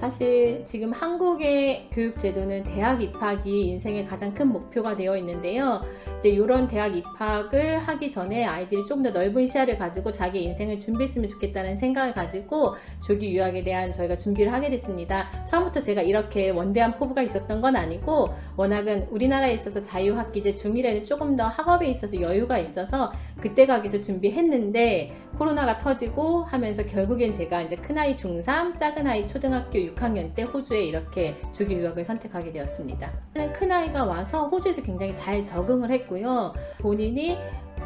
사실 지금 한국의 교육제도는 대학 입학이 인생의 가장 큰 목표가 되어 있는데요. 이제 이런 대학 입학을 하기 전에 아이들이 조금 더 넓은 시야를 가지고 자기 인생을 준비했으면 좋겠다는 생각을 가지고 조기 유학에 대한 저희가 준비를 하게 됐습니다. 처음부터 제가 이렇게 원대한 포부가 있었던 건 아니고, 워낙은 우리나라에 있어서 자유학기제 중일에는 조금 더 학업에 있어서 여유가 있어서 그때 가기 위해서 준비했는데, 코로나가 터지고 하면서 결국엔 제가 이제 큰아이 중3, 작은아이 초등학교 6학년 때 호주에 이렇게 조기 유학을 선택하게 되었습니다. 큰아이가 와서 호주에서 굉장히 잘 적응을 했고요. 본인이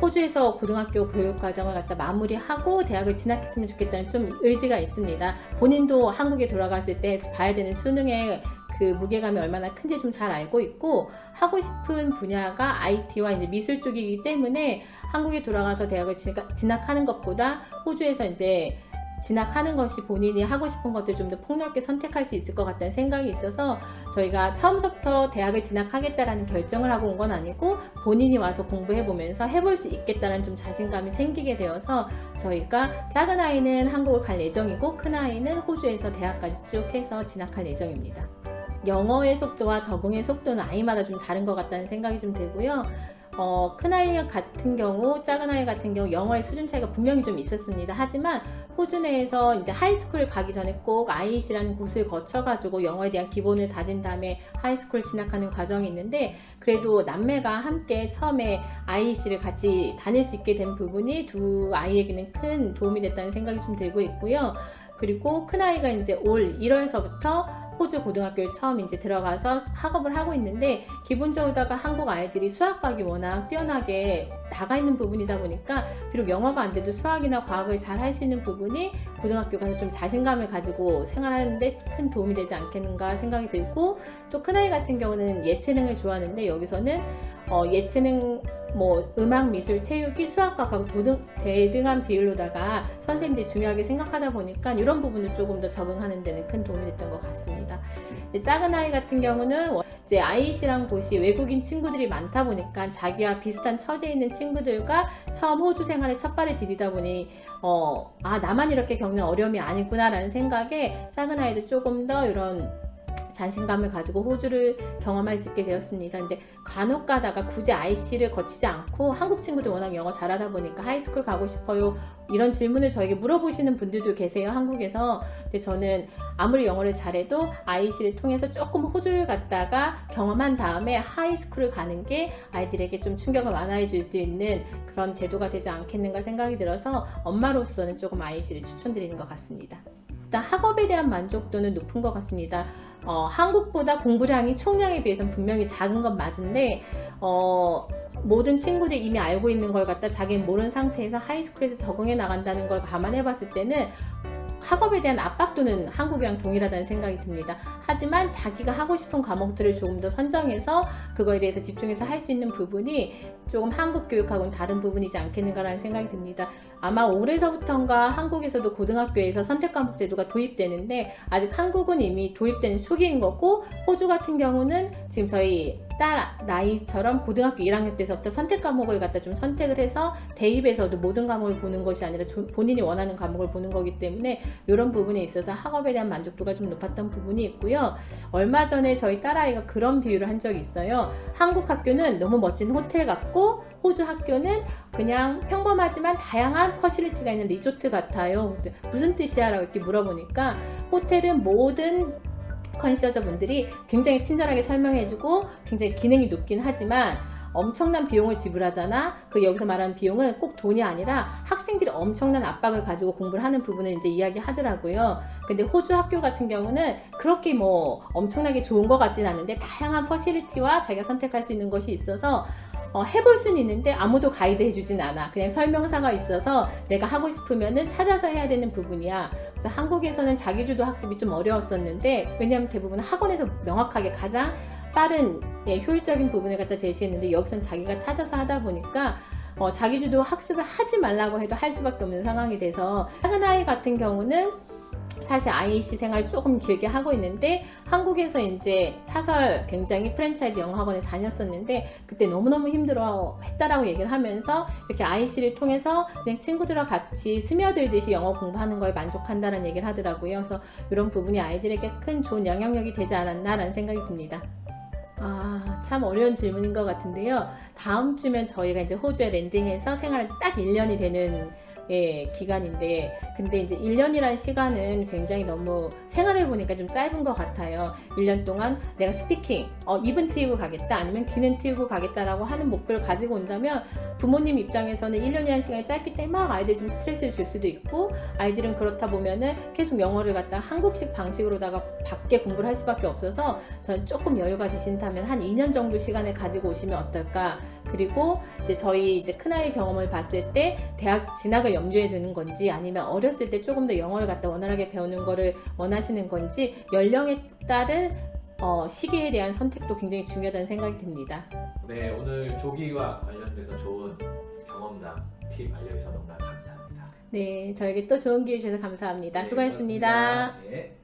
호주에서 고등학교 교육과정을 갖다 마무리하고 대학을 진학했으면 좋겠다는 좀 의지가 있습니다. 본인도 한국에 돌아갔을 때 봐야 되는 수능의 그 무게감이 얼마나 큰지 좀 잘 알고 있고, 하고 싶은 분야가 IT와 이제 미술 쪽이기 때문에 한국에 돌아가서 대학을 진학하는 것보다 호주에서 이제 진학하는 것이 본인이 하고 싶은 것들 좀 더 폭넓게 선택할 수 있을 것 같다는 생각이 있어서, 저희가 처음부터 대학을 진학하겠다라는 결정을 하고 온 건 아니고 본인이 와서 공부해보면서 해볼 수 있겠다는 좀 자신감이 생기게 되어서 저희가 작은 아이는 한국을 갈 예정이고 큰 아이는 호주에서 대학까지 쭉 해서 진학할 예정입니다. 영어의 속도와 적응의 속도는 아이마다 좀 다른 것 같다는 생각이 좀 들고요. 큰아이 같은 경우, 작은아이 같은 경우 영어의 수준 차이가 분명히 좀 있었습니다. 하지만 호주 내에서 이제 하이스쿨을 가기 전에 꼭 IEC라는 곳을 거쳐가지고 영어에 대한 기본을 다진 다음에 하이스쿨 진학하는 과정이 있는데, 그래도 남매가 함께 처음에 IEC를 같이 다닐 수 있게 된 부분이 두 아이에게는 큰 도움이 됐다는 생각이 좀 들고 있고요. 그리고 큰아이가 이제 올 1월서부터 호주 고등학교에 처음 이제 들어가서 학업을 하고 있는데, 기본적으로다가 한국 아이들이 수학과학이 워낙 뛰어나게 나가 있는 부분이다 보니까 비록 영어가 안 돼도 수학이나 과학을 잘 할 수 있는 부분이 고등학교 가서 좀 자신감을 가지고 생활하는데 큰 도움이 되지 않겠는가 생각이 들고, 또 큰아이 같은 경우는 예체능을 좋아하는데 여기서는 예체능, 음악, 미술, 체육이 수학과하고 대등한 비율로다가 선생님들이 중요하게 생각하다 보니까 이런 부분을 조금 더 적응하는 데는 큰 도움이 됐던 것 같습니다. 작은 아이 같은 경우는 이제 IEC라는 곳이 외국인 친구들이 많다 보니까 자기와 비슷한 처지에 있는 친구들과 처음 호주 생활에 첫 발을 디디다 보니 나만 이렇게 겪는 어려움이 아니구나라는 생각에 작은 아이도 조금 더 이런 자신감을 가지고 호주를 경험할 수 있게 되었습니다. 근데 간혹 가다가 굳이 IC를 거치지 않고, 한국 친구들 워낙 영어 잘하다 보니까 하이스쿨 가고 싶어요, 이런 질문을 저에게 물어보시는 분들도 계세요, 한국에서. 근데 저는 아무리 영어를 잘해도 IC를 통해서 조금 호주를 갔다가 경험한 다음에 하이스쿨을 가는 게 아이들에게 좀 충격을 완화해 줄 수 있는 그런 제도가 되지 않겠는가 생각이 들어서 엄마로서는 조금 IC를 추천드리는 것 같습니다. 일단 학업에 대한 만족도는 높은 것 같습니다. 한국보다 공부량이 총량에 비해서는 분명히 작은 건 맞은데, 모든 친구들이 이미 알고 있는 걸 갖다 자기는 모르는 상태에서 하이스쿨에서 적응해 나간다는 걸 감안해 봤을 때는 학업에 대한 압박도는 한국이랑 동일하다는 생각이 듭니다. 하지만 자기가 하고 싶은 과목들을 조금 더 선정해서 그거에 대해서 집중해서 할 수 있는 부분이 조금 한국 교육하고는 다른 부분이지 않겠는가라는 생각이 듭니다. 아마 올해서부터인가 한국에서도 고등학교에서 선택과목 제도가 도입되는데, 아직 한국은 이미 도입되는 초기인 거고, 호주 같은 경우는 지금 저희 딸 나이처럼 고등학교 1학년 때서부터 선택 과목을 갖다 좀 선택을 해서 대입에서도 모든 과목을 보는 것이 아니라 본인이 원하는 과목을 보는 거기 때문에 이런 부분에 있어서 학업에 대한 만족도가 좀 높았던 부분이 있고요. 얼마 전에 저희 딸아이가 그런 비유를 한 적이 있어요. 한국 학교는 너무 멋진 호텔 같고 호주 학교는 그냥 평범하지만 다양한 퍼실리티가 있는 리조트 같아요. 무슨 뜻이야? 라고 이렇게 물어보니까, 호텔은 모든 컨시어저 분들이 굉장히 친절하게 설명해주고 굉장히 기능이 높긴 하지만 엄청난 비용을 지불하잖아. 여기서 말하는 비용은 꼭 돈이 아니라 학생들이 엄청난 압박을 가지고 공부를 하는 부분을 이제 이야기하더라고요. 근데 호주 학교 같은 경우는 그렇게 엄청나게 좋은 것 같진 않은데 다양한 퍼실리티와 자기가 선택할 수 있는 것이 있어서 해볼 수는 있는데 아무도 가이드 해주진 않아. 그냥 설명서가 있어서 내가 하고 싶으면은 찾아서 해야 되는 부분이야. 그래서 한국에서는 자기주도 학습이 좀 어려웠었는데, 왜냐하면 대부분 학원에서 명확하게 가장 빠른 효율적인 부분을 갖다 제시했는데, 여기서는 자기가 찾아서 하다 보니까 자기주도 학습을 하지 말라고 해도 할 수밖에 없는 상황이 돼서, 작은 아이 같은 경우는 사실 IEC 생활 조금 길게 하고 있는데 한국에서 이제 사설 굉장히 프랜차이즈 영어학원에 다녔었는데 그때 너무너무 힘들어 했다라고 얘기를 하면서 이렇게 IEC를 통해서 그냥 친구들과 같이 스며들듯이 영어 공부하는 거에 만족한다는 얘기를 하더라고요. 그래서 이런 부분이 아이들에게 큰 좋은 영향력이 되지 않았나라는 생각이 듭니다. 참 어려운 질문인 것 같은데요. 다음 주면 저희가 이제 호주에 랜딩해서 생활한 지 딱 1년이 되는 기간인데, 근데 이제 1년이라는 시간은 굉장히 너무 생활해보니까 좀 짧은 것 같아요. 1년 동안 내가 스피킹, 입은 틔우고 가겠다, 아니면 귀는 틔우고 가겠다라고 하는 목표를 가지고 온다면 부모님 입장에서는 1년이라는 시간이 짧기 때문에 막 아이들 좀 스트레스를 줄 수도 있고, 아이들은 그렇다 보면은 계속 영어를 갖다 한국식 방식으로다가 밖에 공부를 할 수밖에 없어서 저는 조금 여유가 되신다면 한 2년 정도 시간을 가지고 오시면 어떨까. 그리고 이제 저희 이제 큰아이 경험을 봤을 때 대학 진학을 염두에 두는 건지 아니면 어렸을 때 조금 더 영어를 갖다 원활하게 배우는 거를 원하시는 건지 연령에 따른 시기에 대한 선택도 굉장히 중요하다는 생각이 듭니다. 네, 오늘 조기와 관련돼서 좋은 경험담, 팁 알려주셔서 너무나 감사합니다. 네, 저에게 또 좋은 기회 주셔서 감사합니다. 네, 수고하셨습니다. 고맙습니다. 네.